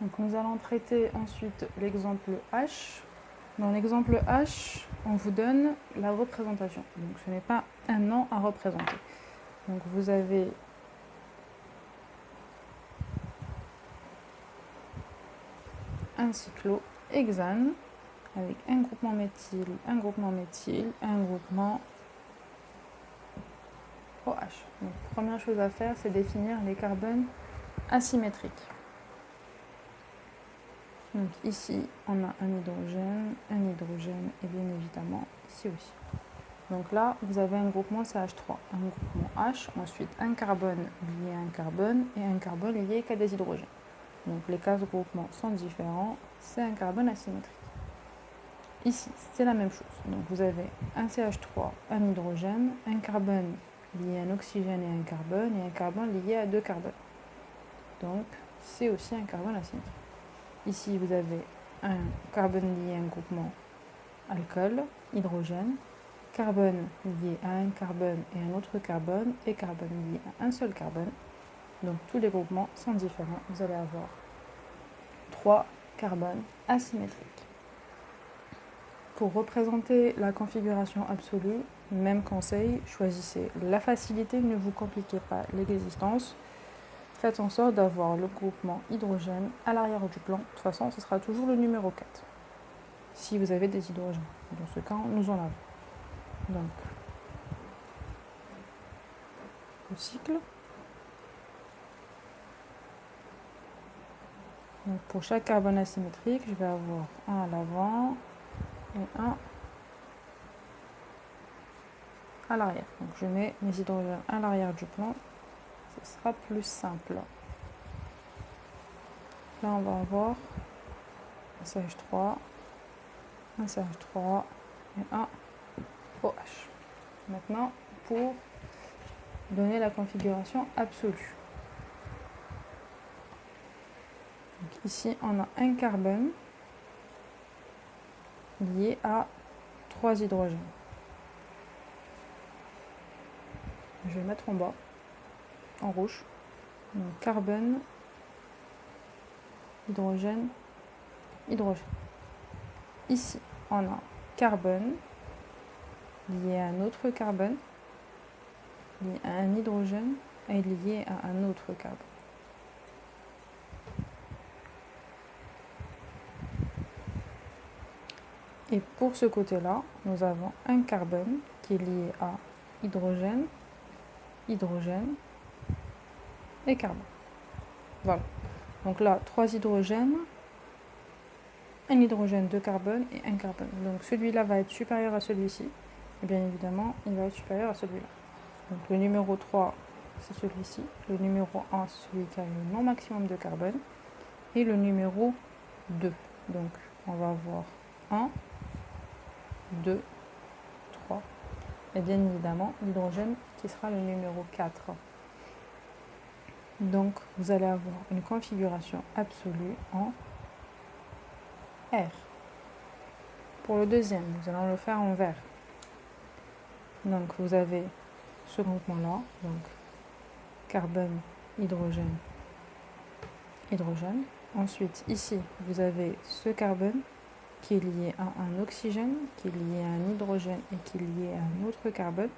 Donc nous allons traiter ensuite l'exemple H. Dans l'exemple H, on vous donne la représentation. Donc ce n'est pas un nom à représenter. Donc vous avez un cyclohexane avec un groupement méthyle, un groupement méthyle, un groupement OH. Donc première chose à faire, c'est définir les carbones asymétriques. Donc ici, on a un hydrogène et bien évidemment ici aussi. Donc là, vous avez un groupement CH3, un groupement H, ensuite un carbone lié à un carbone et un carbone lié qu'à des hydrogènes. Donc les 4 groupements sont différents, c'est un carbone asymétrique. Ici, c'est la même chose. Donc vous avez un CH3, un hydrogène, un carbone lié à un oxygène et un carbone lié à 2 carbones. Donc c'est aussi un carbone asymétrique. Ici, vous avez un carbone lié à un groupement alcool, hydrogène, carbone lié à un carbone et un autre carbone, et carbone lié à un seul carbone. Donc tous les groupements sont différents. Vous allez avoir 3 carbones asymétriques. Pour représenter la configuration absolue, même conseil, choisissez la facilité, ne vous compliquez pas l'existence. Faites en sorte d'avoir le groupement hydrogène à l'arrière du plan. De toute façon, ce sera toujours le numéro 4. Si vous avez des hydrogènes. Dans ce cas, nous en avons. Donc, le cycle. Donc, pour chaque carbone asymétrique, je vais avoir un à l'avant et un à l'arrière. Donc, je mets mes hydrogènes à l'arrière du plan. Ce sera plus simple. Là, on va avoir un CH3, un CH3 et un OH. Maintenant, pour donner la configuration absolue. Donc ici, on a un carbone lié à 3 hydrogènes. Je vais mettre en bas, en rouge. Donc carbone, hydrogène, hydrogène. Ici, on a carbone lié à un autre carbone, lié à un hydrogène et lié à un autre carbone. Et pour ce côté-là, nous avons un carbone qui est lié à hydrogène, hydrogène et carbone. Voilà. Donc là, 3 hydrogènes, un hydrogène, 2 carbones et un carbone. Donc celui-là va être supérieur à celui-ci. Et bien évidemment, il va être supérieur à celui-là. Donc le numéro 3, c'est celui-ci. Le numéro 1, c'est celui qui a le non maximum de carbone. Et le numéro 2. Donc on va avoir 1, 2, 3. Et bien évidemment, l'hydrogène qui sera le numéro 4. Donc vous allez avoir une configuration absolue en R. Pour le deuxième, nous allons le faire en vert. Donc vous avez ce groupement-là, donc carbone, hydrogène, hydrogène. Ensuite, ici, vous avez ce carbone qui est lié à un oxygène, qui est lié à un hydrogène et qui est lié à un autre carbone.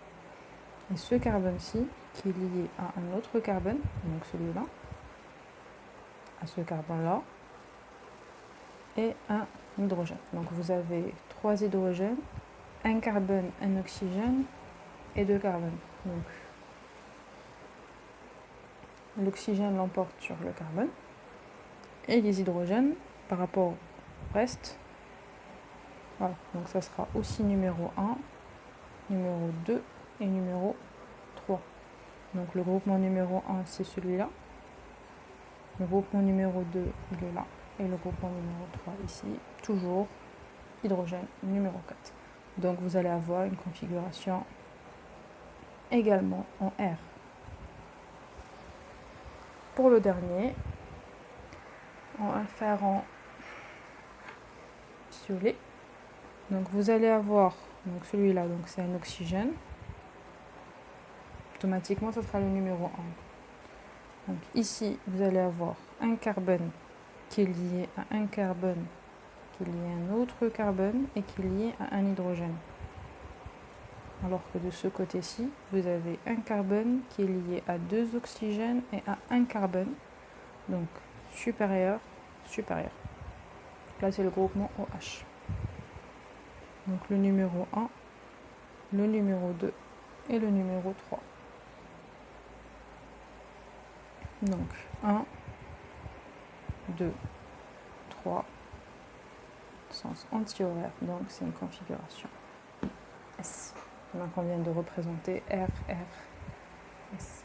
Et ce carbone-ci qui est lié à un autre carbone, donc celui-là, à ce carbone-là, et un hydrogène. Donc vous avez 3 hydrogènes, un carbone, un oxygène et 2 carbones. Donc l'oxygène l'emporte sur le carbone et les hydrogènes par rapport au reste. Voilà, donc ça sera aussi numéro 1, numéro 2 et numéro 3. Donc le groupement numéro 1 c'est celui-là, le groupement numéro 2 il est là et le groupement numéro 3 ici, toujours hydrogène numéro 4. Donc vous allez avoir une configuration également en R. Pour le dernier, on va le faire en violet. Donc vous allez avoir donc celui-là, donc c'est un oxygène. Automatiquement, ce sera le numéro 1. Donc ici, vous allez avoir un carbone qui est lié à un carbone, qui est lié à un autre carbone et qui est lié à un hydrogène. Alors que de ce côté-ci, vous avez un carbone qui est lié à 2 oxygènes et à un carbone. Donc supérieur, supérieur. Là, c'est le groupement OH. Donc le numéro 1, le numéro 2 et le numéro 3. Donc 1, 2, 3, sens anti-horaire. Donc c'est une configuration S. Donc on vient de représenter R, R, S.